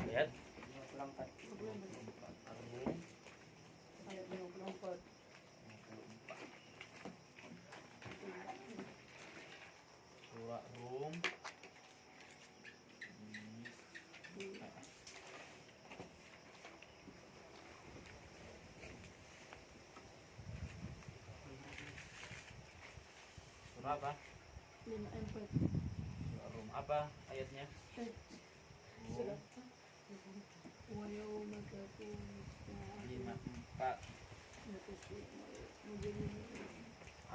Ayat 54. 54. Ar-Rum Ayat 54. 54. Surah Rum. Surah apa? 54. Surah Rum apa ayatnya? Surat wa yauma taqumu as-saa'atu 54.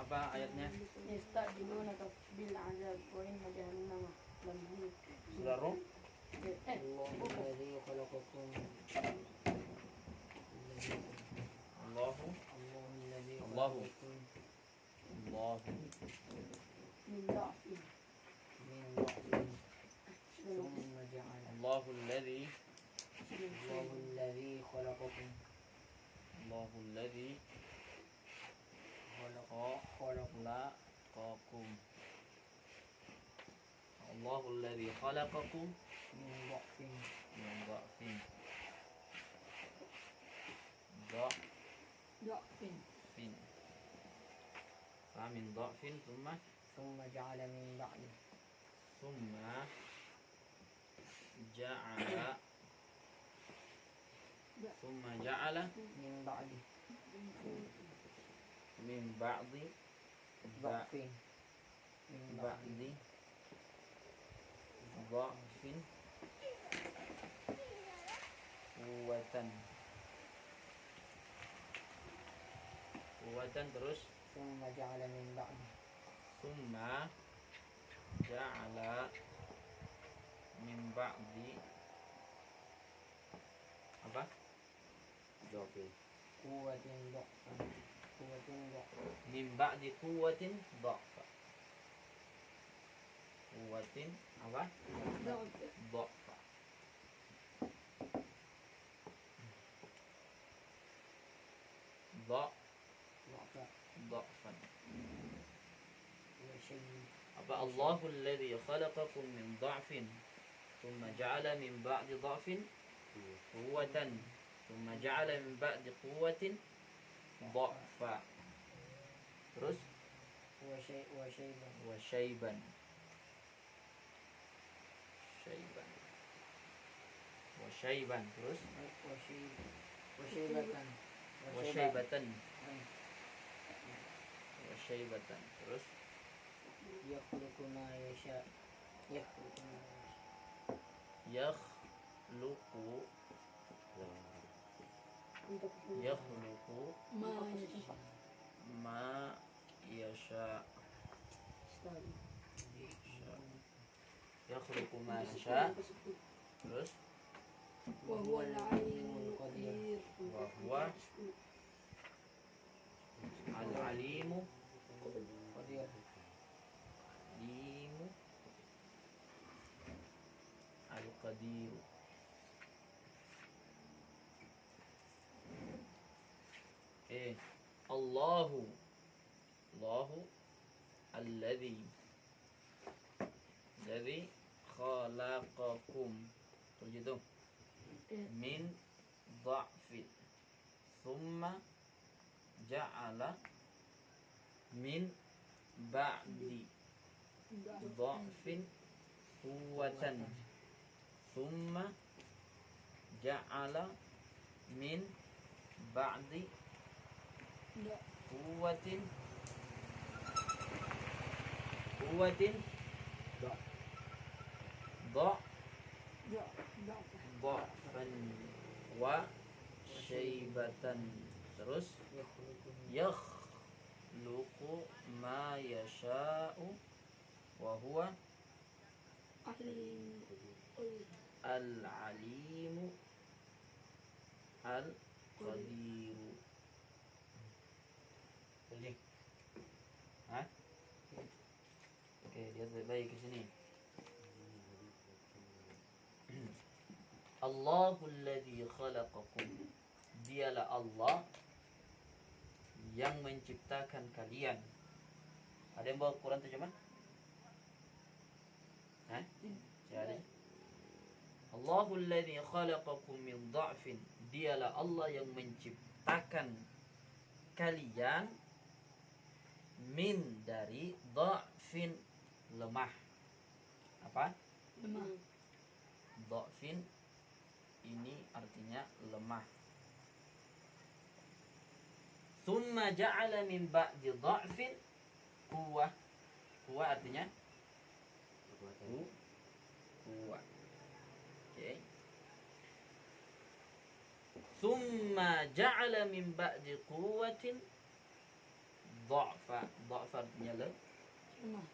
Apa ayatnya? yasta'jilunaka bil 'adzab wa inna jahannama lamuhit. Surah Rum. Allahu alladzi khalaqakum. Allahu Allahu alladzi Allahu. khalaqakum Allahu min dha'fin min dha'fin thumma ja'ala. Allahu alladzi Allahu alladzi khalaqakum Allahu alladzi khalaqakum. Allahu alladzi khalaqakum min dha'fin min dha'fin. dha'fin Min dha'fin thumma ja'ala min ba'di thumma ja'ala thumma ja'ala min ba'di min ba'di dha'fin min ba'di ba'di dha'fin quwwatan terus thumma ja'ala min ba'di thumma ja'ala min ba'di apa? quwwatin dha'fan Min ba'di quwwatin dha'fa. Quwwatin apa? Dha'fa. Dha'fan. Apa Allahu alladhi khalaqakum min dha'fin thumma ja'ala min ba'di dha'fin quwwatan thumma ja'ala min ba'di quwwatin dha'fa. Terus wa syaiban. Terus wa syaibatan. Terus yakhluqu ma yasha yakhluqu ma yasha. Yakhluqu ma yasha. Terus wa huwa al-'alimul qadir. wa huwa al-alimu qadir al-qadir. Allahu alladzi khalaqakum. Begitu. Min dha'fin thumma ja'ala min ba'di dha'fin quwwatan thumma ja'ala min ba'di quwwatin dha'fan wa syaibatan. Terus yakhluqu ma yasha'u wa huwa al-alimu al-qadiru. Boleh? Hah? Oke, lihat baik-baik ke sini. Allahul ladzi khalaqakum. Dialah Allah yang menciptakan kalian. Ada yang bawa Quran terjemah? Hah? Ada? Allahul ladzi khalaqakum min dha'fin. Dialah Allah yang menciptakan kalian min dari dha'fin lemah. Apa? Lemah. Dha'fin ini artinya lemah. Tsumma ja'ala min ba'di dha'fin quwwah. Quwwah artinya kuat. Oke. Tsumma ja'ala min ba'di quwwatin dha'fa. Dha'fa artinya Lemah.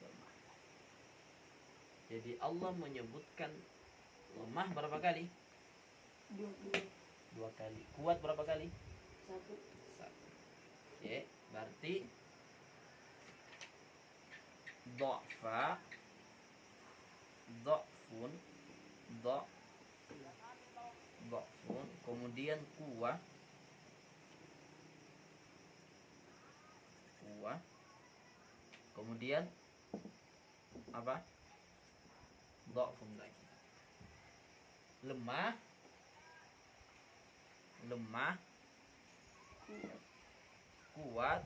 lemah. Jadi Allah menyebutkan lemah berapa kali? 2 2 kali. Kuat berapa kali? 1. 1. Oke, berarti dha'fa, dha'fun, dha'fun, kemudian kuwah, kemudian apa? Dha'fun lagi. Lemah, kuat,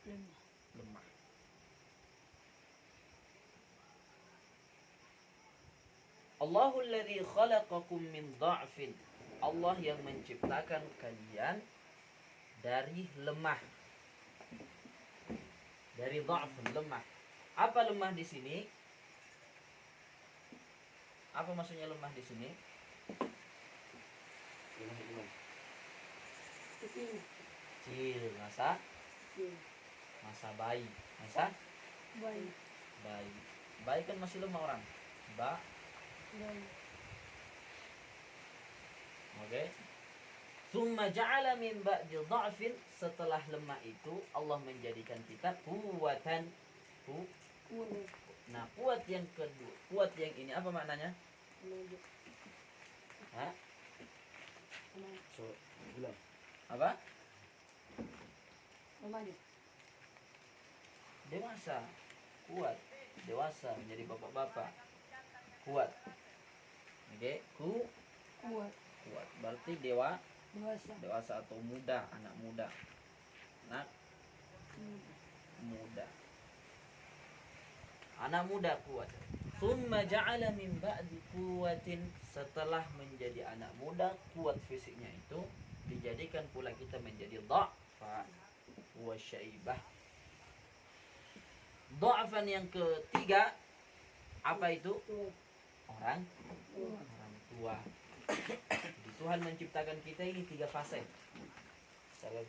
Lemah. lemah. Allahul ladzi khalaqakum min dha'fin. Allah yang menciptakan kalian dari lemah. Dari dha'fun, lemah. Apa lemah di sini? Apa maksudnya lemah di sini? Kecil. Kecil, masa Kecil. bayi. Masa Bayi. bayi. Bayi kan masih lemah orang. Bayi. Oke. Tsumma ja'ala min ba'di dha'fin. Setelah lemah itu Allah menjadikan kita kuwatan. Kuat. Nah, kuat yang kedua, kuat yang ini apa maknanya? Maju. Hah? Maju. Apa? Maju. Dewasa. Kuat. Dewasa menjadi bapak-bapak. Kuat. Oke, Kuat. kuat. Berarti Dewasa. dewasa atau muda, anak muda. Anak muda. Anak muda kuat. Tsumma ja'ala min ba'di quwwatin. Setelah menjadi anak muda, kuat fisiknya itu, dijadikan pula kita menjadi dha'fa wa syaibah. Dha'fan yang ketiga apa itu? Kuat. Orang Kuat. tua. Jadi Tuhan menciptakan kita ini 3 fase.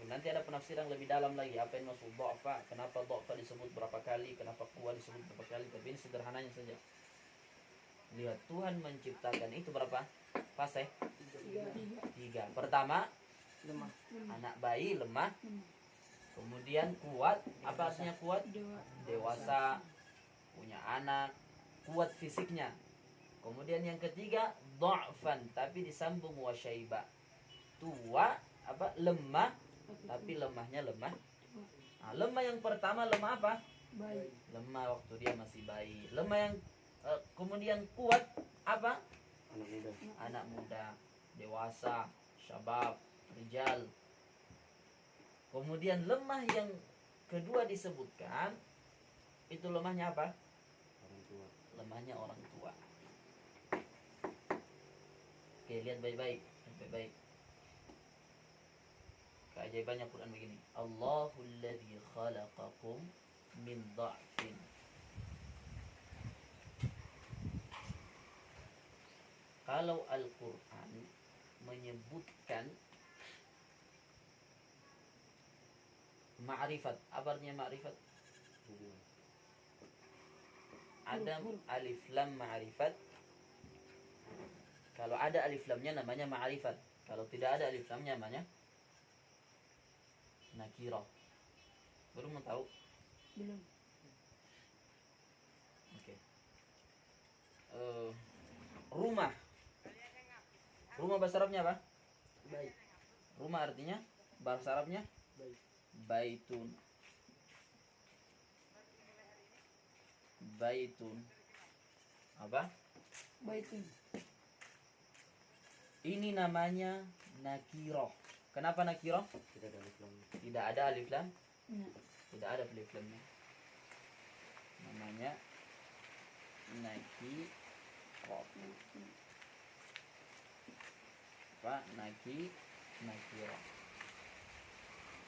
Nanti ada penafsiran lebih dalam lagi apa yang maksud dha'fa, kenapa dha'fa disebut berapa kali, kenapa kuat disebut berapa kali, tapi ini sederhananya saja. Lihat, Tuhan menciptakan itu berapa fase? 3. Pertama, Lemah. anak bayi lemah, Lemah. kemudian kuat. Apa artinya kuat? Dewasa, punya anak, kuat fisiknya. Kemudian yang ketiga dha'fan, tapi disambung wa syaiba. Tua, apa? Lemah, tapi lemahnya lemah. Nah, lemah yang pertama lemah apa? Bayi. Lemah waktu dia masih bayi. Lemah yang kemudian kuat apa? Anak muda, dewasa, syabab, rijal. Kemudian lemah yang kedua disebutkan itu lemahnya apa? Lemahnya orang tua. Oke, lihat baik-baik, baik-baik. Keajaibannya Quran begini. Allahul ladzi khalaqakum min dha'fin. Kalau Al-Quran menyebutkan ma'rifat, apa artinya ma'rifat? Ada alif lam ma'rifat. Kalau ada alif lamnya namanya ma'rifat. Kalau tidak ada alif lamnya namanya nakirah. Baru mau tahu? Belum. Oke. Rumah. Rumah bahasa Arabnya apa? Baik. Rumah artinya bahasa Arabnya Baik. baitun. Baitun. Apa? Baitin. Ini namanya nakiroh. Kenapa nakiroh? Tidak ada alif lam. Tidak ada alif lam. Ya. Tidak ada alif lamnya. Namanya nakiroh. Apa? Nakiroh.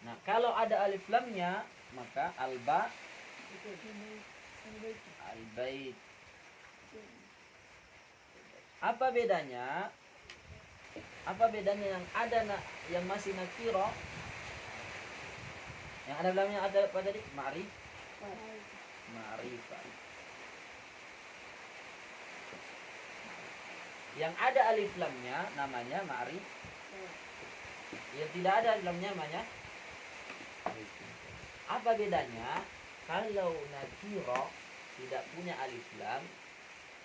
Nah, kalau ada alif lamnya, maka alba, Itu bait. albait. Apa bedanya? Apa bedanya yang ada yang masih nakiro? Yang ada lamnya ada apa tadi? Ma'rifah. Yang ada alif lamnya namanya ma'rifah. Yang tidak ada alif lamnya namanya. Apa bedanya? Kalau nakiro tidak punya alif lam,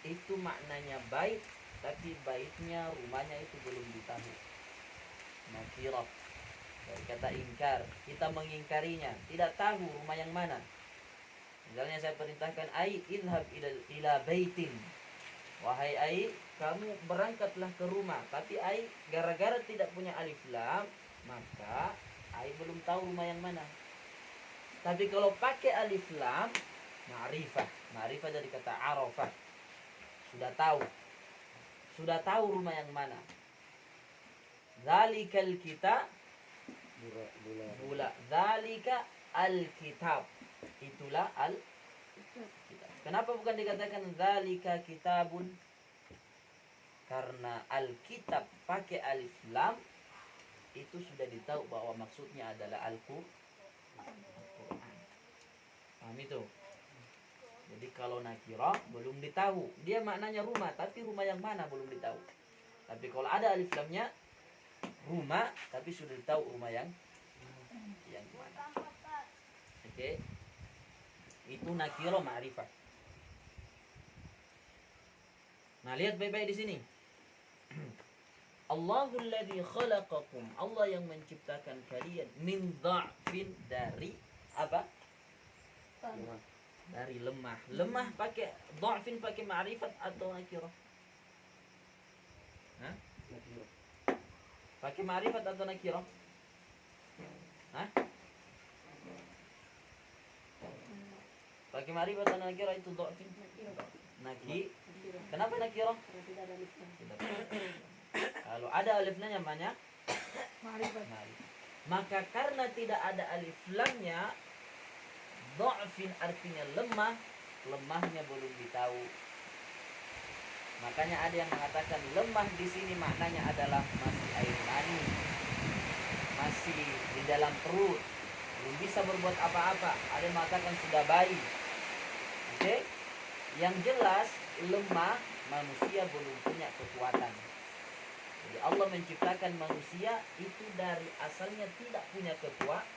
itu maknanya bait, tapi baitnya rumahnya itu belum ditahu. Nakiro dari kata ingkar, kita mengingkarinya, tidak tahu rumah yang mana. Misalnya saya perintahkan ai idhab ila baitin, wahai ai kamu berangkatlah ke rumah, tapi ai gara-gara tidak punya alif lam, maka ai belum tahu rumah yang mana. Tapi kalau pakai alif lam, ma'rifah. Ma'rifah dari kata arafah. Sudah tahu rumah yang mana. Zalikal kitab, zalika al-kitab. Itulah al-kitab. Kenapa bukan dikatakan zalika kitabun? Karena al-kitab pakai alif lam, itu sudah ditahu bahwa maksudnya adalah Al-Qur'an. Paham itu? Jadi kalau nakirah belum ditahu, dia maknanya rumah, tapi rumah yang mana belum ditahu. Tapi kalau ada alif lamnya, rumah, tapi sudah ditahu rumah yang mana. Oke? Itu nakirah ma'rifah. Nah, lihat baik-baik di sini. Allahul ladzi khalaqakum, Allah yang menciptakan kalian min dha'fin, dari apa? Dari lemah. Lemah pakai dha'fin, pakai ma'rifat atau nakirah? Hah? Pakai ma'rifat atau nakirah? Hah? Pakai ma'rifat atau nakirah itu dha'fin? Kenapa nakirah? Karena tidak ada alif lam. Kalau ada alif lamnya namanya Ma'rifat. maka karena tidak ada alif lamnya, dha'fin artinya lemah, lemahnya belum ditahu. Makanya ada yang mengatakan lemah di sini maknanya adalah masih air mani, masih di dalam perut, belum bisa berbuat apa-apa. Ada yang mengatakan sudah bayi. Oke? Yang jelas lemah, manusia belum punya kekuatan. Jadi Allah menciptakan manusia itu dari asalnya tidak punya kekuatan.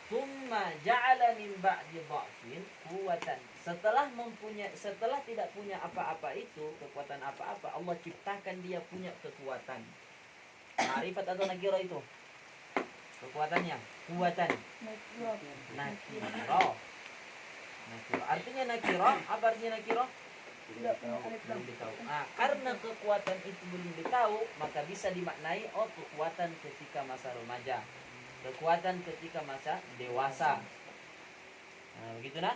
Tsumma ja'ala min ba'di dha'fin quwwatan. Setelah tidak punya apa-apa itu, kekuatan apa-apa, Allah ciptakan dia punya kekuatan. Ma'rifat atau nakira itu? Kekuatannya, kuwatan. Nakira. Artinya nakira, apa artinya nakira? Tidak punya alif lam. Belum ditahu. Nah, karena kekuatan itu belum ditahu, maka bisa dimaknai kekuatan ketika masa remaja, kekuatan ketika masa dewasa. Nah, begitu nah.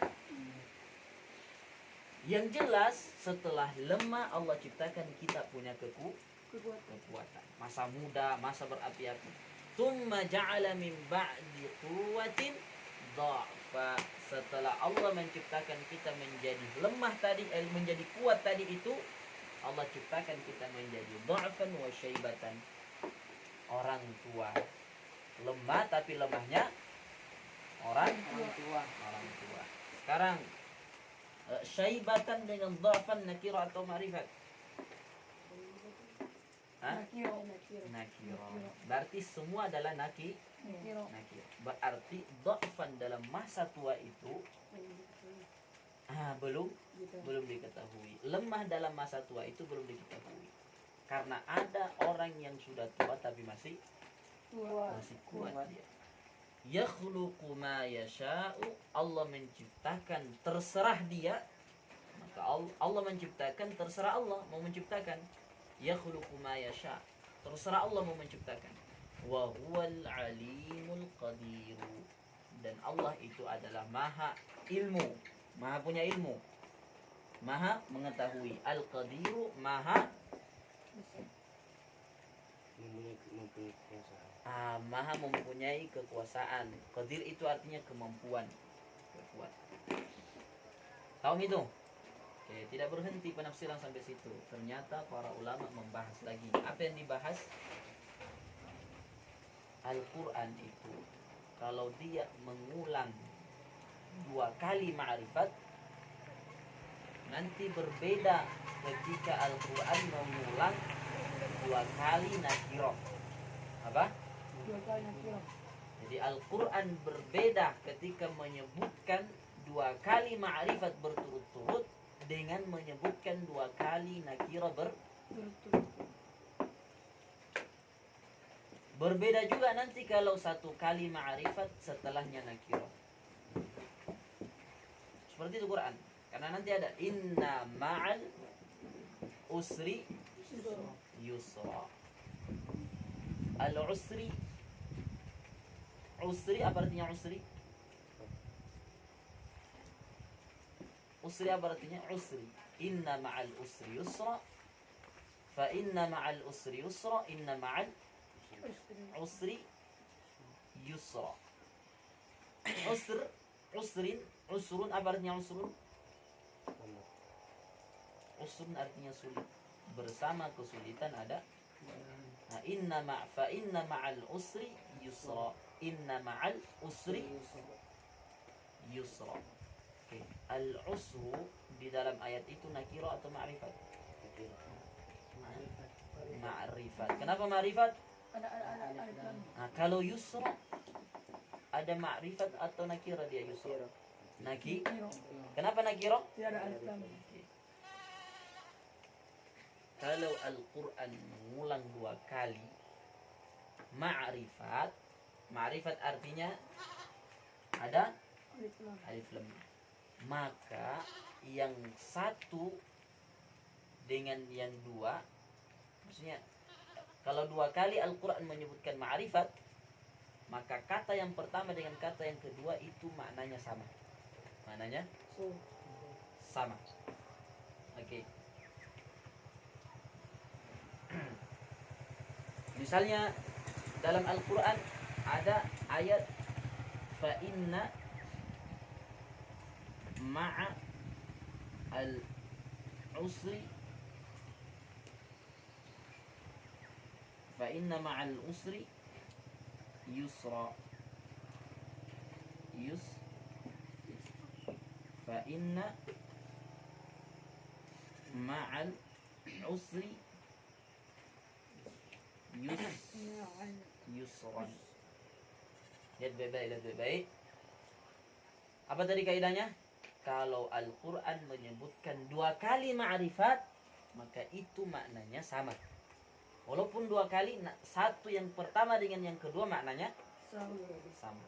Yang jelas setelah lemah Allah ciptakan kita punya kekuatan. Masa muda, masa berapi-api. Tsumma ja'ala min ba'di quwwatin dha'fa. Setelah Allah menciptakan kita menjadi lemah tadi, menjadi kuat tadi itu, Allah ciptakan kita menjadi dha'fan wa syaibatan. Orang tua. Lemah tapi lemahnya orang tua. Sekarang syaibatan dengan dha'fan nakira atau ma'rifat? Nakira. Berarti semua adalah nakira. Berarti dha'fan dalam masa tua itu belum diketahui. Lemah dalam masa tua itu belum diketahui. Karena ada orang yang sudah tua tapi masih kuat dia. Yakhluqu ma yasha'u, Allah menciptakan terserah dia. Allah menciptakan, terserah Allah mau menciptakan. Yakhluqu ma yasha. Terserah Allah mau menciptakan. Wa huwal alimul qadir. Dan Allah itu adalah maha ilmu, maha punya ilmu, maha mengetahui. Al-qadiru maha maha mempunyai kekuasaan. Qadir itu artinya kemampuan, kekuatan. Tahu itu? Oke, tidak berhenti penafsiran sampai situ. Ternyata para ulama membahas lagi. Apa yang dibahas? Al-Quran itu kalau dia mengulang 2 kali ma'rifat, nanti berbeda ketika Al-Quran mengulang 2 kali nakirah. Apa? 2 kali nakirah. Jadi Al-Quran berbeda ketika menyebutkan 2 kali ma'rifat berturut-turut dengan menyebutkan 2 kali nakirah Berturut. berbeda juga nanti kalau 1 kali ma'rifat setelahnya nakirah. Seperti itu Quran. Karena nanti ada inna ma'al usri yusra. Al-usri, usri apa artinya usri? Usri apa artinya? Usri. Inna ma'al usri yusra. Fa inna ma'al usri yusra. Inna ma'al usri yusra. Usrun apa artinya usrun? Usrun artinya sulit. Bersama kesulitan ada. Fa inna ma'al usri yusra. Inna ma'al usri yusra. Okay. Al-usru di dalam ayat itu nakira atau ma'rifat? Ma'rifat. Kenapa ma'rifat? Kalau yusra ada ma'rifat atau nakira dia yusra? Kenapa nakira? Tidak ada alif lam. Kalau Al-Quran mengulang 2 kali ma'rifat, ma'rifat artinya ada Alif lam. alif lam. Maka yang satu dengan yang 2, maksudnya kalau 2 kali Al-Quran menyebutkan ma'rifat, maka kata yang pertama dengan kata yang kedua itu maknanya sama. Maknanya sama. Oke. Misalnya dalam Al-Quran ada ayat fa inna ma'a al-usri fa inna ma'al usri yusra fa inna ma'al usri yusran. Lihat baik-baik. Apa tadi kaidahnya? Kalau Al-Quran menyebutkan 2 kali ma'rifat, maka itu maknanya sama. Walaupun 2 kali, satu yang pertama dengan yang kedua maknanya sama.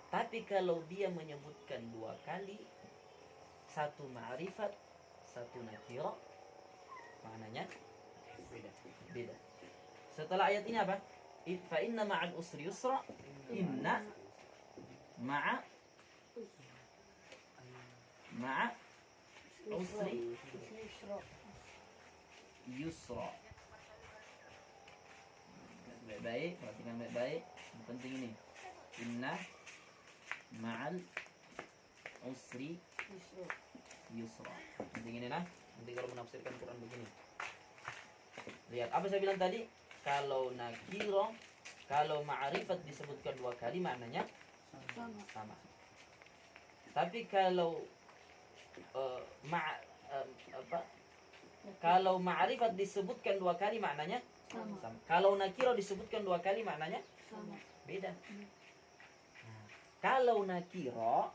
Tapi kalau dia menyebutkan 2 kali, 1 ma'rifat, 1 nakirah, maknanya beda. Setelah ayat ini apa? Fa inna ma'al usri yusra. Inna ma'a usri yusra. Baik-baik, perhatikan baik-baik. Yang penting ini. Inna ma'al usri yusra. Penting ini nah. Nanti kalau menafsirkan Quran begini. Lihat, apa saya bilang tadi? Kalau nakiro, kalau ma'rifat disebutkan 2 kali maknanya sama. Tapi kalau kalau ma'rifat disebutkan 2 kali maknanya sama. Kalau nakiro disebutkan 2 kali maknanya beda. Nah, kalau nakiro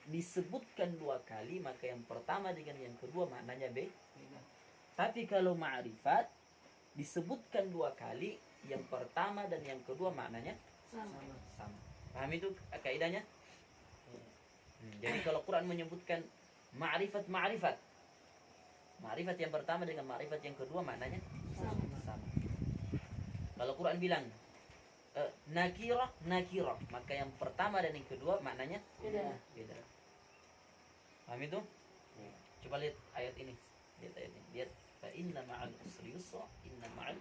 disebutkan 2 kali, maka yang pertama dengan yang kedua maknanya beda. Tapi kalau ma'rifat disebutkan 2 kali, yang pertama dan yang kedua maknanya sama. Paham itu kaidahnya? Jadi kalau Quran menyebutkan Ma'rifat ma'rifat. Ma'rifat yang pertama dengan ma'rifat yang kedua maknanya sama. Kalau Quran bilang nakirah nakirah, maka yang pertama dan yang kedua maknanya Beda. beda. Paham itu? Coba lihat ayat ini. Lihat ayat ini. Lihat fa inna ma'al usri yusra, inna ma'al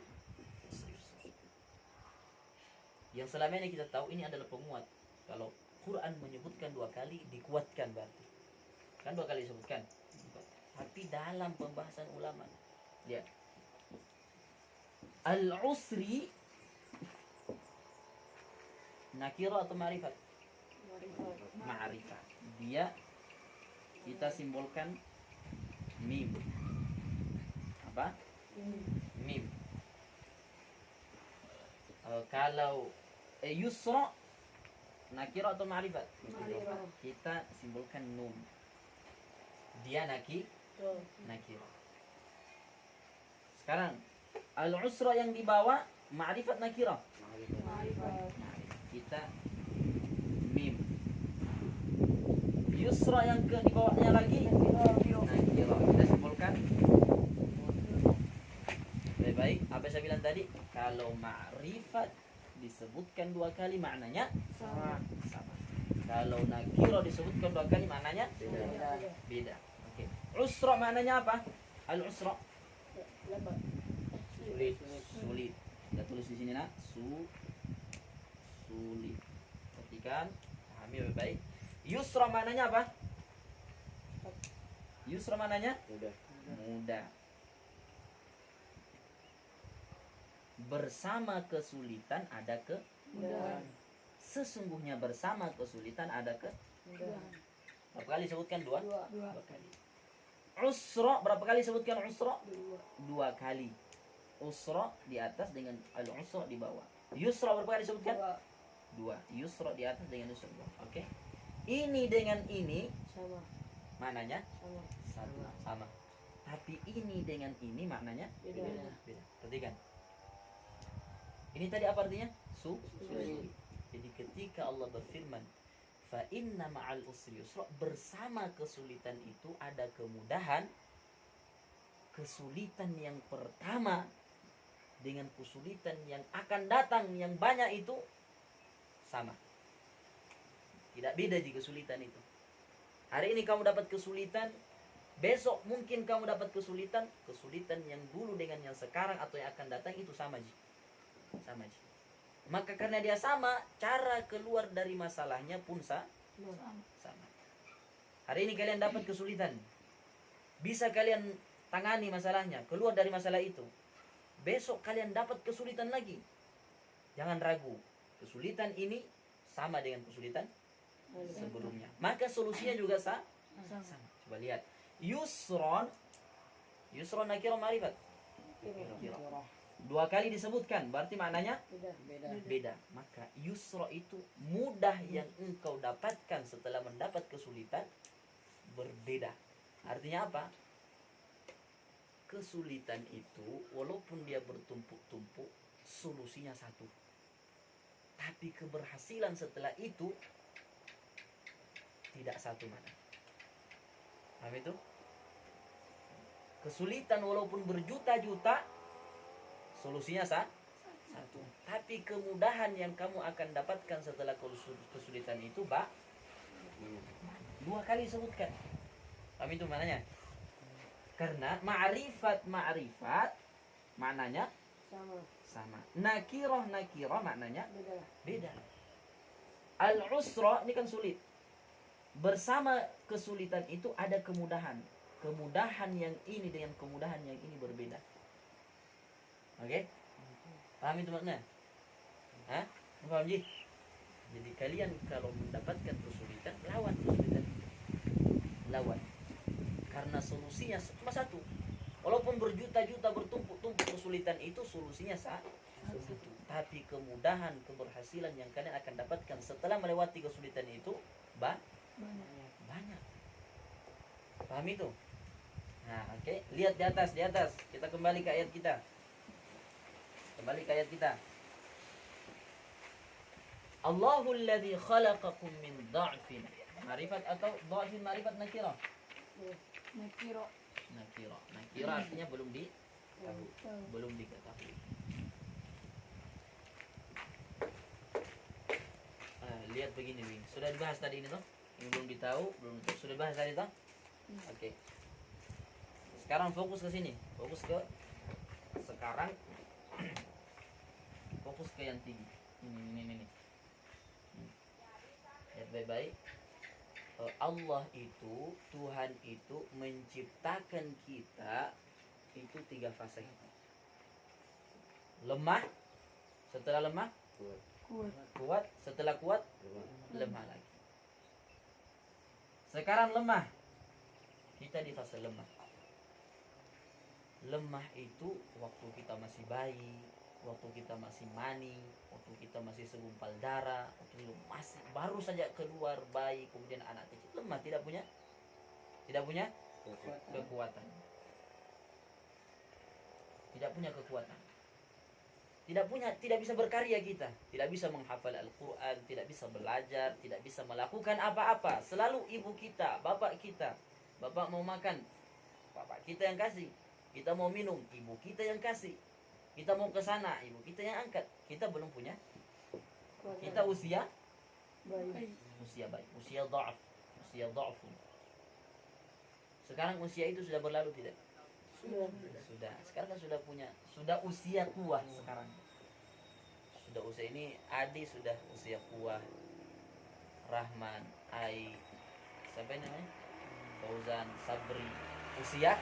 usri yusra. Yang selama ini kita tahu ini adalah penguat. Kalau Quran menyebutkan 2 kali dikuatkan berarti. Kan 2 kali disebutkan. Tapi dalam pembahasan ulama, lihat. Al-usri nakira atau ma'rifat? Ma'rifat. Dia kita simbolkan mim. Apa? Mim. Kalau yusra nakira atau ma'rifat? Ma'rifat. Kita simbolkan nun. Dia nakira. Sekarang al-usra yang dibawa ma'rifat nakira. Ma'rifat. Kita mim. Yusra yang ke di bawahnya lagi nakira. Kita simbolkan. Baik, apa saya bilang tadi? Kalau ma'rifat disebutkan 2 kali maknanya Sama. sama. Kalau nakira disebutkan 2 kali maknanya Beda. beda. Oke. Usra maknanya apa? Al-usra Lebat. sulit. Kita tulis di sini nak, sulit. Perhatikan, pahami baik-baik. Yusra maknanya apa? Yusra maknanya mudah. Bersama kesulitan ada Mudah. sesungguhnya bersama kesulitan ada Mudah. berapa kali sebutkan? 2 Dua. kali. Usra berapa kali sebutkan usra? Dua. 2 kali. Usra di atas dengan al-usra di bawah. Yusra berapa kali sebutkan? Dua. 2. Yusra di atas dengan yusra di bawah. Oke. Ini dengan ini Sama. maknanya Sama. sama. Tapi ini dengan ini maknanya Beda. beda. Perhatikan. Ini tadi apa artinya? Sulit. Jadi ketika Allah berfirman, fa inna ma'al usri yusra, bersama kesulitan itu ada kemudahan. Kesulitan yang pertama dengan kesulitan yang akan datang yang banyak itu sama. Tidak beda di kesulitan itu. Hari ini kamu dapat kesulitan, besok mungkin kamu dapat kesulitan yang dulu dengan yang sekarang atau yang akan datang itu sama ji. Sama ji. Maka karena dia sama, cara keluar dari masalahnya pun sama. Hari ini kalian dapat kesulitan. Bisa kalian tangani masalahnya, keluar dari masalah itu. Besok kalian dapat kesulitan lagi. Jangan ragu. Kesulitan ini sama dengan kesulitan sebelumnya. Maka solusinya juga sama. Coba lihat. Yusron nakira ma'rifat. Nakira. 2 kali disebutkan, berarti maknanya Beda. beda. Maka yusra itu mudah yang engkau dapatkan setelah mendapat kesulitan berbeda. Artinya apa? Kesulitan itu walaupun dia bertumpuk-tumpuk, solusinya satu. Tapi keberhasilan setelah itu tidak satu mana. Paham itu? Kesulitan walaupun berjuta-juta, solusinya satu. Tapi kemudahan yang kamu akan dapatkan setelah kesulitan itu 2 kali disebutkan. Paham itu maknanya? Karena ma'rifat maknanya sama. Nakirah maknanya beda. Al-usra ini kan sulit. Bersama kesulitan itu ada kemudahan. Kemudahan yang ini dengan kemudahan yang ini berbeda. Oke? Paham itu makna? Hah? Paham Ji? Jadi kalian kalau mendapatkan kesulitan, lawan kesulitan. Lawan. Karena solusinya cuma satu. Walaupun berjuta-juta bertumpuk-tumpuk kesulitan itu, solusinya satu. Tapi kemudahan, keberhasilan yang kalian akan dapatkan setelah melewati kesulitan itu banyak. Paham itu? Nah, oke. Lihat di atas. Kita kembali ke ayat kita. Allahul ladzi khalaqakum min dha'fin. Ma'rifat atau dha'fin ma'rifat nakirah? Nakiro. Nakira artinya belum Tahu. diketahui. Lihat begini, Wing. Sudah dibahas tadi ini toh? Yang belum sudah dibahas tadi toh? Oke. Sekarang fokus ke sini. Sekarang fokus ke yang tinggi. Ini. Lihat baik-baik. Allah itu, Tuhan itu menciptakan kita itu 3 fase. Lemah, setelah lemah Kuat. kuat, setelah kuat lemah lagi. Sekarang lemah, kita di fase lemah. Lemah itu waktu kita masih bayi, waktu kita masih mani, waktu kita masih segumpal darah, waktu masih baru saja keluar bayi, kemudian anak kecil, lemah, tidak punya kekuatan, tidak bisa berkarya kita, tidak bisa menghafal Al-Quran, tidak bisa belajar, tidak bisa melakukan apa-apa. Selalu ibu kita, bapak kita, bapak mau makan, bapak kita yang kasih. Kita mau minum, ibu kita yang kasih. Kita mau ke sana, ibu kita yang angkat. Kita belum punya. Kita usia Baik. baik, usia dha'af. Sekarang usia itu sudah berlalu tidak? Sudah. Sekarang kan sudah usia kuah sekarang. Sudah usia ini, Adi sudah usia kuah. Rahman, Ai, siapa ini namanya? Fauzan, Sabri. Usia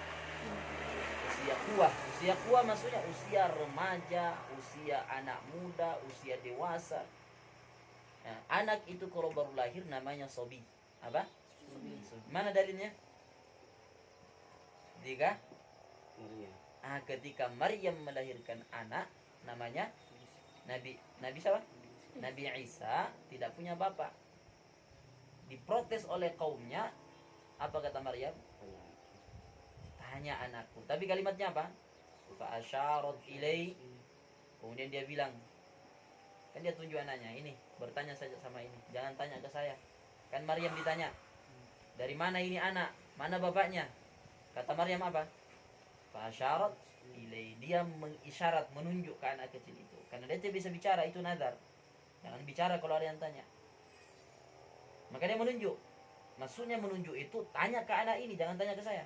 kuah. Usia kuah maksudnya usia remaja, usia anak muda, usia dewasa. Nah, anak itu kalau baru lahir namanya sobi. Apa? Sobi. Mana dalilnya? Ketika Maryam melahirkan anak, namanya Nabi siapa? Nabi Isa, tidak punya bapak. Diprotes oleh kaumnya. Apa kata Maryam? Tanya anakku. Tapi kalimatnya apa? Fa'asyarat ilai. Kemudian dia bilang, kan dia tunjuk anaknya, ini bertanya saja sama ini, jangan tanya ke saya. Kan Maryam ditanya, dari mana ini anak? Mana bapaknya? Kata Maryam apa? Fa'asyarat ilai. Dia mengisyarat, menunjuk ke anak kecil itu. Karena dia tidak bisa bicara, itu nazar. Jangan bicara kalau ada yang tanya. Maka dia menunjuk. Maksudnya menunjuk itu, tanya ke anak ini, jangan tanya ke saya.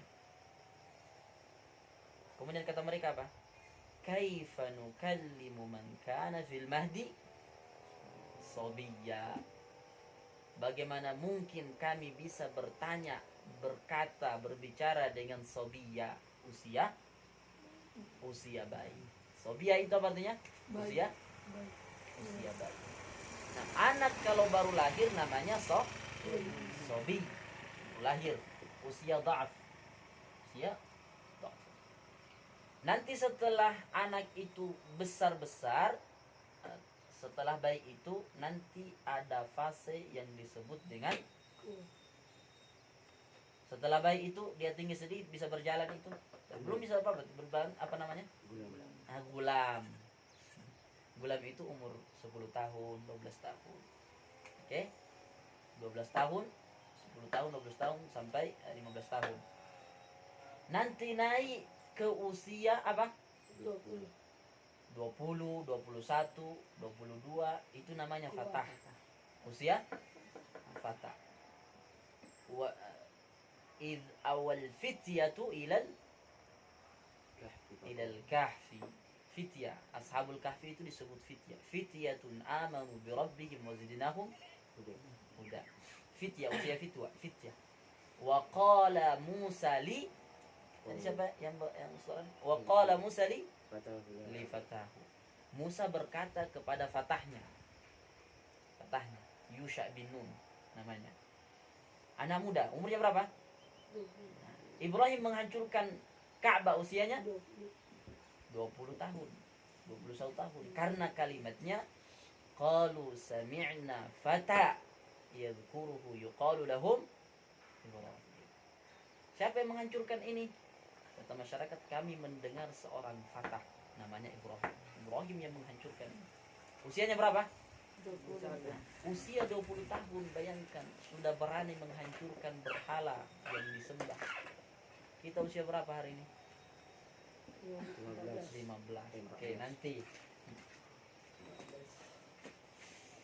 Kemudian kata mereka apa? Kaifa nukallimu man kana fil mahdi sabiyya. Bagaimana mungkin kami bisa bertanya, berkata, berbicara dengan sabiyya, usia bayi. Sabiyya itu apa artinya? Usia bayi. Nah, anak kalau baru lahir namanya sobi. Lahir usia dha'af. Nanti setelah anak itu besar-besar, setelah bayi itu nanti ada fase yang disebut dengan setelah bayi itu dia tinggi sedikit bisa berjalan itu. Belum bisa apa namanya? Gulam. Gulam itu umur 10 tahun, 12 tahun. Oke? 12 tahun, 10 tahun, 12 tahun sampai 15 tahun. Nanti naik ke usia apa? 20, 21, 22, itu namanya fatah. Usia fatah. Wa id awal fityatu ilal kahfi. Fitya, ashabul kahfi itu disebut fitya. Fityatun amanu bi rabbihim wa zidnahum huda. Fitya, usia fitya. Wa qala Musa li. Tadi siapa yang soal? Wa qala Musa li fatahu. Musa berkata kepada fatahnya Yusha bin Nun namanya. Anak muda, umurnya berapa? Ibrahim menghancurkan Ka'bah usianya 20 tahun, 21 tahun. Karena kalimatnya qalu sami'na fata yadhkuruhu yuqalu lahum Ibrahim. Siapa yang menghancurkan ini? Kata masyarakat, kami mendengar seorang fatah namanya Ibrahim. Ibrahim yang menghancurkan. Usianya berapa? 20. Usia 20 tahun, bayangkan, sudah berani menghancurkan berhala yang disembah. Kita usia berapa hari ini? 15. Oke, nanti.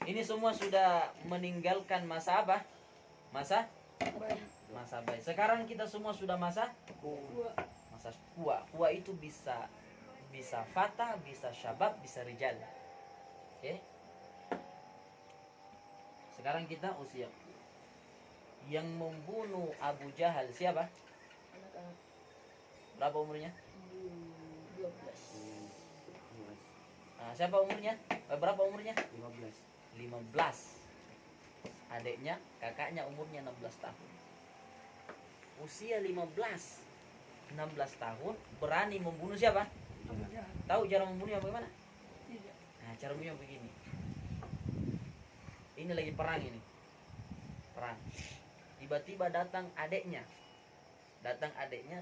Ini semua sudah meninggalkan masa apa? Masa baik. Sekarang kita semua sudah masa kuwa. Kuwa itu bisa fata, bisa syabab, bisa rijal. Oke. Sekarang kita usia kuwa. Yang membunuh Abu Jahal siapa? Anak-anak Berapa umurnya? 12. Nah, siapa umurnya? Berapa umurnya? 15. 15. Adiknya, kakaknya umurnya 16 tahun. Usia 15, 16 tahun berani membunuh siapa? Abu Jahal. Tahu cara membunuhnya bagaimana? Tidak. Nah, cara membunuhnya begini. Ini lagi perang ini. Perang. Tiba-tiba datang adiknya.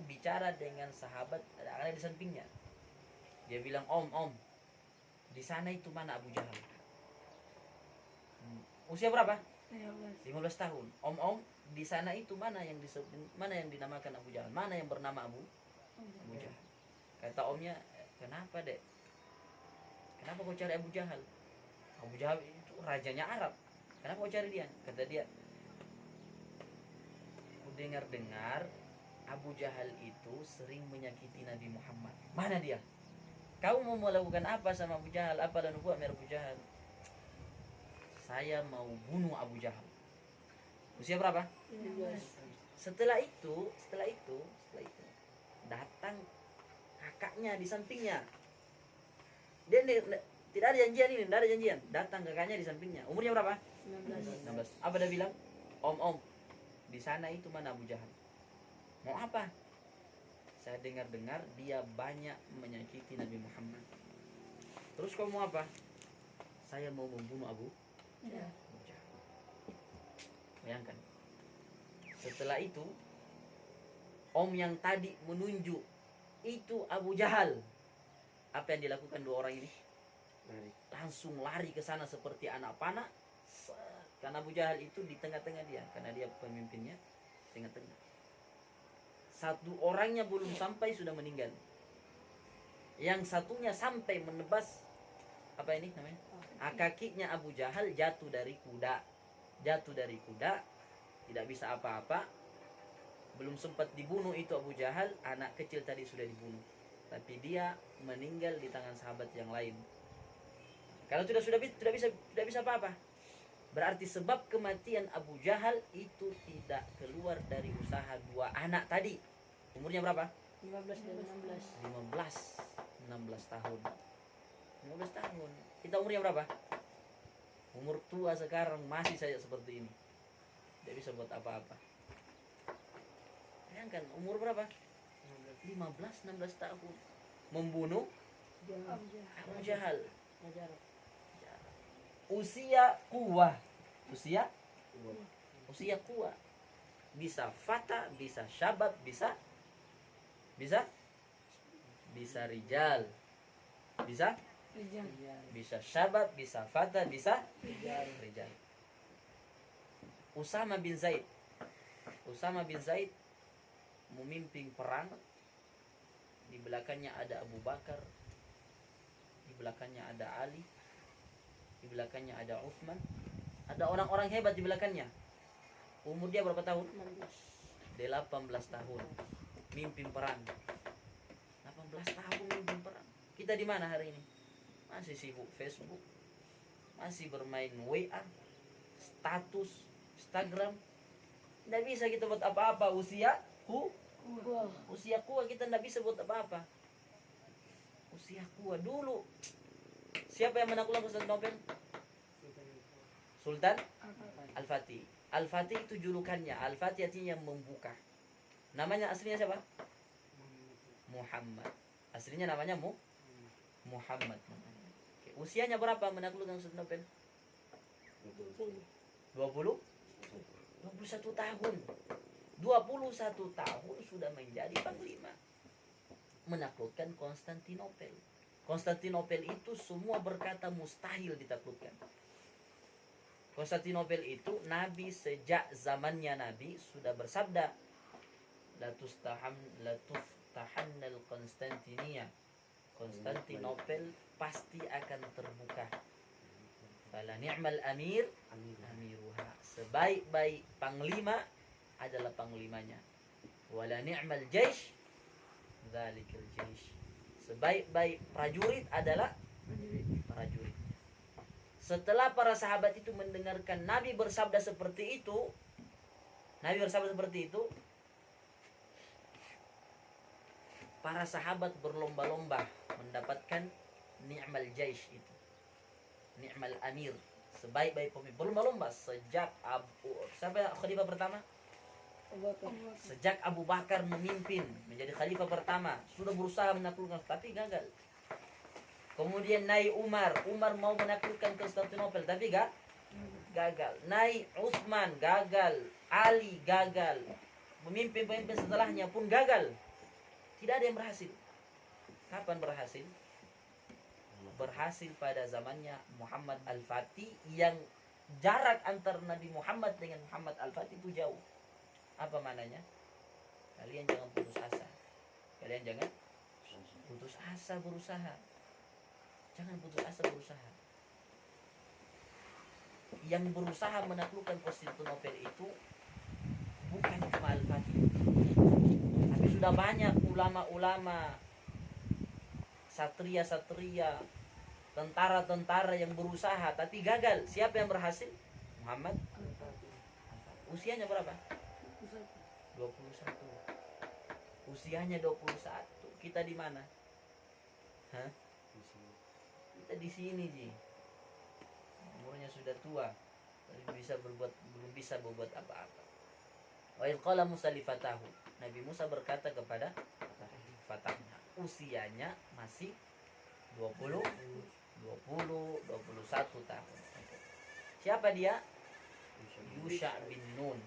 Bicara dengan sahabat ada di sampingnya. Dia bilang, "Om, di sana itu mana Abu Jahal?" Usia berapa? 15 tahun. Om, di sana itu mana yang dinamakan Abu Jahal? Mana yang bernama Abu Jahal? Kata omnya, "Kenapa, Dek? Kenapa kau cari Abu Jahal? Abu Jahal itu rajanya Arab. Kenapa kau cari dia?" Kata dia, "Ku dengar-dengar Abu Jahal itu sering menyakiti Nabi Muhammad. Mana dia? Kau mau melakukan apa sama Abu Jahal? Apa dan buat Abu Jahal?" "Saya mau bunuh Abu Jahal." Usia berapa? 15. Setelah itu datang kakaknya di sampingnya. Tidak ada janjian ini, tidak ada janjian. Datang kakaknya di sampingnya. Umurnya berapa? 19. 16. Apa dia bilang? Om, di sana itu mana Abu Jahal? Mau apa? Saya dengar-dengar dia banyak menyakiti Nabi Muhammad. Terus kau mau apa? Saya mau membunuh Abu Ya. Jahal. Bayangkan. Setelah itu, om yang tadi menunjuk itu Abu Jahal. Apa yang dilakukan dua orang ini? Langsung lari ke sana seperti anak panah. Karena Abu Jahal itu di tengah-tengah dia, karena dia pemimpinnya tengah-tengah. Satu orangnya belum sampai sudah meninggal. Yang satunya sampai menebas apa ini namanya? Kakinya Abu Jahal jatuh dari kuda. Tidak bisa apa-apa. Belum sempat dibunuh itu Abu Jahal, anak kecil tadi sudah dibunuh. Tapi dia meninggal di tangan sahabat yang lain. Kalau tidak bisa apa-apa. Berarti sebab kematian Abu Jahal itu tidak keluar dari usaha dua anak tadi. Umurnya berapa? 15 dan 16. 16 tahun. 15 tahun. Kita umurnya berapa? Umur tua sekarang masih saja seperti ini. Tidak bisa buat apa-apa. Bayangkan umur berapa? 15, 16 tahun. Membunuh Abu Jahal. Abu Jahal. Ajar. Usia kuwa. Usia kuwa. Bisa fata, bisa syabab, bisa rijal. Bisa syabab, bisa fata, bisa rijal. Usama bin Zaid memimpin perang. Di belakangnya ada Abu Bakar, di belakangnya ada Ali, di belakangnya ada Uthman. Ada orang-orang hebat di belakangnya. Umur dia berapa tahun? 18 tahun. Mimpin perang. 18 tahun mimpin perang. Kita di mana hari ini? Masih sibuk Facebook, masih bermain WA, status, Instagram. Tidak bisa kita buat apa-apa. Usia kuwa kita tidak bisa buat apa-apa. Usia kuwa dulu. Siapa yang menaklukkan Konstantinopel? Sultan Al-Fatih. Al-Fatih itu julukannya. Al-Fatih artinya yang membuka. Namanya aslinya siapa? Muhammad. Aslinya namanya Muhammad. Oke. Usianya berapa menaklukkan Konstantinopel? 21 tahun. 21 tahun sudah menjadi panglima. Menaklukkan Konstantinopel. Konstantinopel itu semua berkata mustahil ditaklukkan. Konstantinopel itu Nabi sejak zamannya Nabi sudah bersabda, latustahannal Konstantinia, Konstantinopel pasti akan terbuka. Fala ni'mal amir amiruha, sebaik-baik panglima adalah panglimanya. Wala ni'mal jaish dzalikal jaish, sebaik-baik prajurit adalah prajurit. Setelah para sahabat itu mendengarkan Nabi bersabda seperti itu, para sahabat berlomba-lomba mendapatkan ni'mal jaish itu, ni'mal amir, sebaik-baik pemimpin. Berlomba-lomba sejak sampai khalifah pertama, sejak Abu Bakar memimpin menjadi khalifah pertama, sudah berusaha menaklukkan tapi gagal. Kemudian naik Umar mau menaklukkan Konstantinopel tapi gagal. Naik Utsman gagal, Ali gagal, pemimpin-pemimpin setelahnya pun gagal. Tidak ada yang berhasil. Kapan berhasil? Berhasil pada zamannya Muhammad Al-Fatih, yang jarak antara Nabi Muhammad dengan Muhammad Al-Fatih itu jauh. Apa mananya? Kalian jangan putus asa. Kalian jangan putus asa berusaha. Jangan putus asa berusaha. Yang berusaha menaklukkan Konstantinopel itu bukan cuma Al-Fatih, tapi sudah banyak ulama-ulama, satria-satria, tentara-tentara yang berusaha tapi gagal. Siapa yang berhasil? Muhammad. Usianya berapa? 21. Usianya 21. Kita di mana? Hah? Kita di sini, Ji. Umurnya sudah tua, belum bisa berbuat apa-apa. Wa idh qala Musa li fatahu, Nabi Musa berkata kepada fatahnya, usianya masih 21 tahun. Siapa dia? Yusha bin Nun.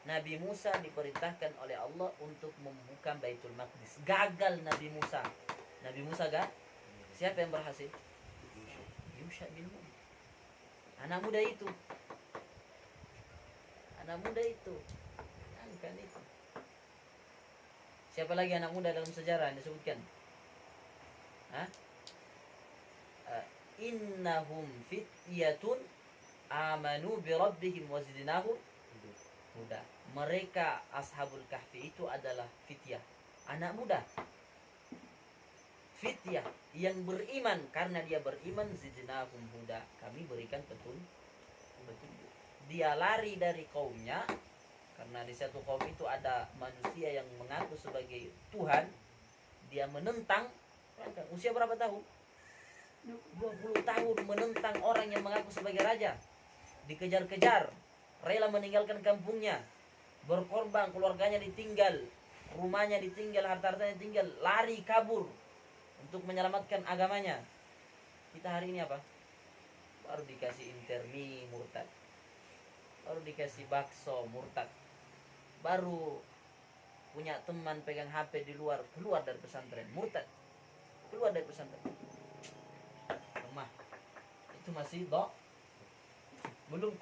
Nabi Musa diperintahkan oleh Allah untuk membuka Baitul Maqdis. Gagal Nabi Musa. Siapa yang berhasil? Yusha bin Nun. Anak muda itu. Kan itu. Siapa lagi anak muda dalam sejarah yang disebutkan? Innahum fityatun amanu bi rabbihim wa zidnahum huda. Mereka Ashabul Kahfi itu adalah fityah, anak muda. Fityah yang beriman, karena dia beriman, zidnahum huda, kami berikan petunjuk. Dia lari dari kaumnya, karena di satu kaum itu ada manusia yang mengaku sebagai Tuhan. Dia menentang. Usia berapa tahun? 20 tahun menentang orang yang mengaku sebagai raja. Dikejar-kejar, rela meninggalkan kampungnya, berkorban, keluarganya ditinggal, rumahnya ditinggal, harta-hartanya ditinggal, lari kabur untuk menyelamatkan agamanya. Kita hari ini apa? Baru dikasih intermi murtad, baru dikasih bakso murtad, baru punya teman pegang HP di luar, keluar dari pesantren murtad, keluar dari pesantren. Lemah. Itu masih belum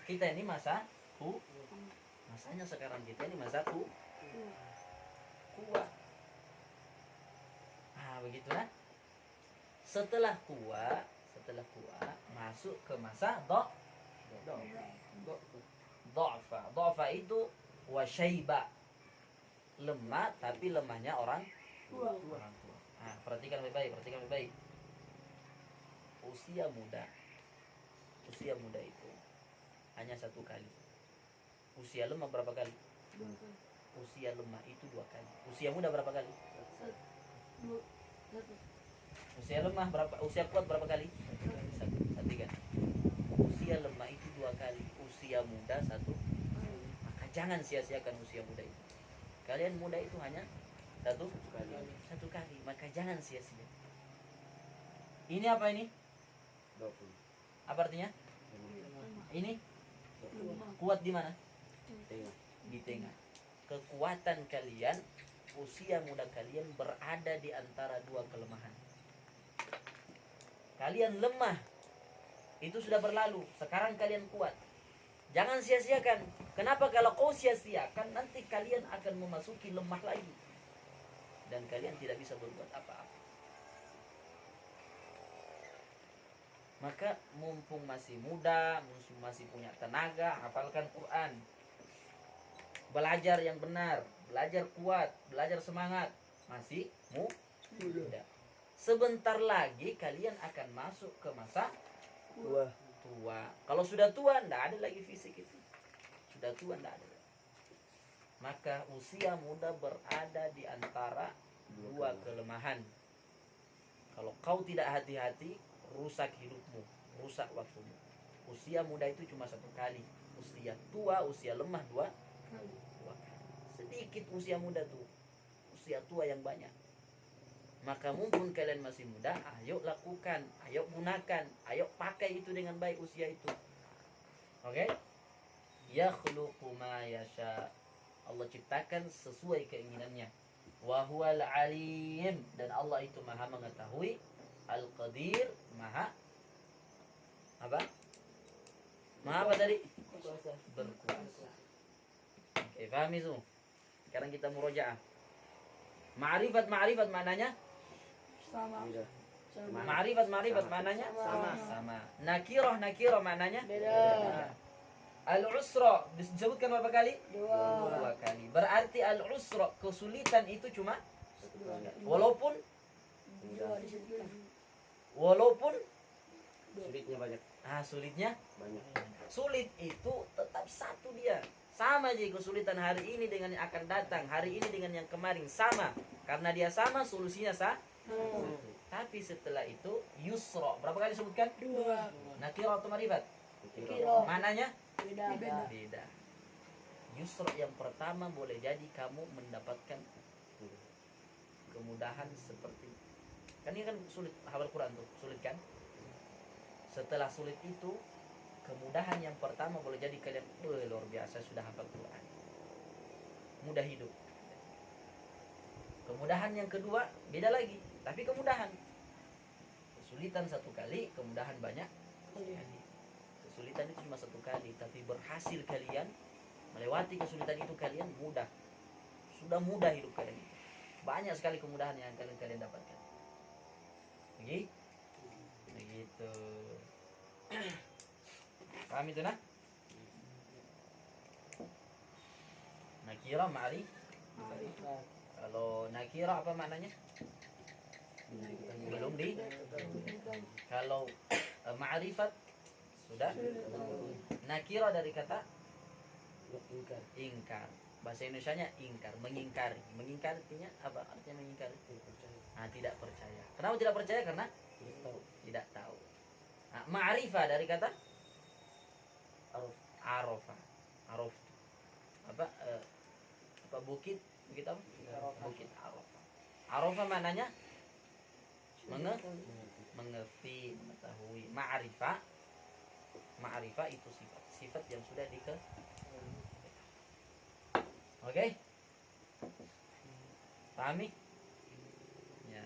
kita ini masanya sekarang kita ini masa kuat. Begitulah. Setelah kuat masuk ke masa Do'fa itu wasyaiba, lemah, tapi lemahnya orang tua. Perhatikan lebih baik. Usia muda itu hanya satu kali. Usia lemah berapa kali? Usia lemah itu 2 kali. Usia muda berapa kali? 1. Usia lemah berapa? Usia kuat berapa kali? 1. Kan? Usia lemah itu 2 kali. Usia muda 1. Maka jangan sia-siakan usia muda itu. Kalian muda itu hanya satu kali. Maka jangan sia-sia. Ini apa ini? Apa artinya? Ini kuat di mana? Di tengah. Kekuatan kalian, usia muda kalian berada di antara 2 kelemahan. Kalian lemah Itu sudah berlalu. Sekarang kalian kuat. Jangan sia-siakan. Kenapa? Kalau kau sia-siakan, nanti kalian akan memasuki lemah lagi. Dan kalian tidak bisa berbuat apa-apa. Maka mumpung masih muda, mumpung masih punya tenaga, hafalkan Quran. Belajar yang benar, belajar kuat, belajar semangat. Masih muda. Sebentar lagi kalian akan masuk ke masa tua. Kalau sudah tua, tidak ada lagi fisik itu. Sudah tua, tidak ada. Maka usia muda berada di antara dua kelemahan. Kalau kau tidak hati-hati, rusak hidupmu, rusak waktumu. Usia muda itu cuma satu kali. Usia tua, usia lemah dua kali. Sedikit usia muda tuh, usia tua yang banyak. Maka mumpun kalian masih muda, ayo lakukan, ayo gunakan, ayo pakai itu dengan baik usia itu. Oke? Yakhluqu ma yasha. Allah ciptakan sesuai keinginannya. Wa huwal alim, dan Allah itu Maha mengetahui. Al-Qadir, Maha apa? Maha apa tadi? Berkuasa. Oke, paham itu? Sekarang kita murojaah. Ma'rifat maknanya? Sama. Ma'rifat maknanya? Sama. Nakirah maknanya? Beda. Al-usra disebutkan berapa kali? Dua. 2 kali. Berarti al-usra, kesulitan itu cuma walaupun Dua disebutkan. Sulitnya banyak. Sulitnya Banyak. sulit itu tetap satu dia. Sama aja kesulitan hari ini dengan yang akan datang, hari ini dengan yang kemarin sama. Karena dia sama, solusinya Tapi setelah itu yusra, berapa kali disebutkan? 2. Nakirah atau ma'rifat? Kira. Mananya? Beda. Beda. Yusra yang pertama boleh jadi kamu mendapatkan kemudahan seperti, kan ini kan sulit hafal Quran tuh, sulit kan? Setelah sulit itu, kemudahan yang pertama boleh jadi kalian luar biasa sudah hafal Quran, mudah hidup. Kemudahan yang kedua beda lagi, tapi kemudahan. Kesulitan satu kali, kemudahan banyak kali. Kesulitan itu cuma satu kali, tapi berhasil kalian melewati kesulitan itu, kalian mudah. Sudah mudah hidup kalian. Banyak sekali kemudahan yang kalian dapatkan. Begitu. Paham itu nah? Nakira ma'ri. Kalau nakira apa maknanya? Belum di. Kalau ma'rifat sudah. Nakira dari kata ingkar. Bahasa Indonesianya ingkar, mengingkari. Mengingkari artinya apa? Artinya mengingkari. Tidak percaya. Kenapa tidak percaya? Karena tidak tahu. Ma'rifah dari kata Arafa. Apa bukit? Bukit apa? Bukit Arafa. Arafa maknanya mengerti, mengetahui. Ma'rifah itu sifat yang sudah Oke? Pahami? Ya,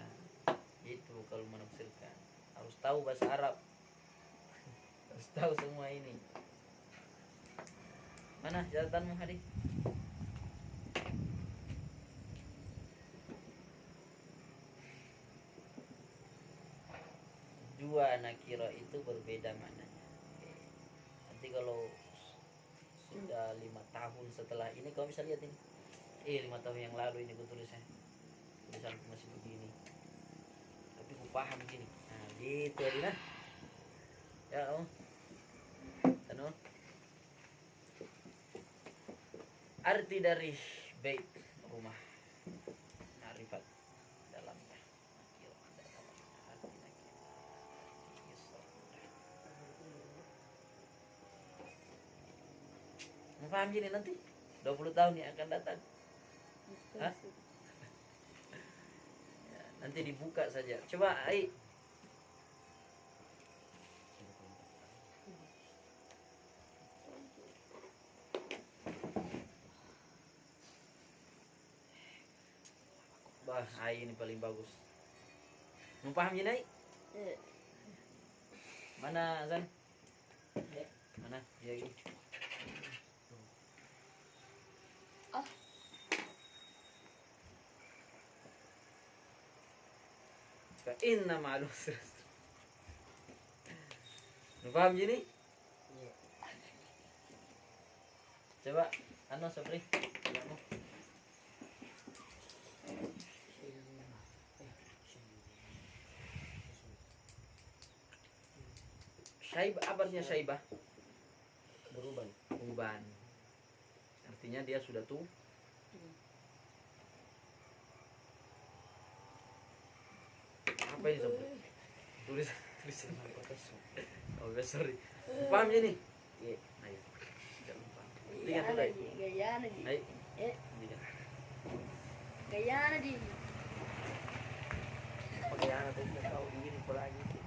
itu kalau menafsirkan. Harus tahu bahasa Arab. Harus tahu semua ini. Mana catatanmu Hadi? Dua nakira itu berbeda maknanya. Oke. Nanti kalau sudah 5 tahun setelah ini kau bisa lihat ini. 5 tahun yang lalu ini tulisannya masih begini. Tapi ku paham gini. Nah, gitu Adina. Ya, Anu. Arti dari bait rumah. Ma'rifat dalamnya. Mau paham gini nanti 20 tahun yang akan datang. Hah? Ya, nanti dibuka saja. Coba Ai. Wah, Ai ini paling bagus. Mau paham gini Ai? Mana Zan? Mana? Ya ini. Ah. Inna ma'al usri. Paham gini? Iya. Coba, ano Sobri? Coba mo. Syaibah, apa artinya syaibah? Berubah. Uban. Artinya dia sudah tua. Apa ini Sobri? Tulisan. Oh, sorry. Paham gini? Iya. Ayo. Jangan lupa. Gaya Tinggal dulu. lagi, gaya lagi. Ayo. Eh, Tinggal. gaya lagi. Pag-ianap ko sa tao, hindi ko lagi.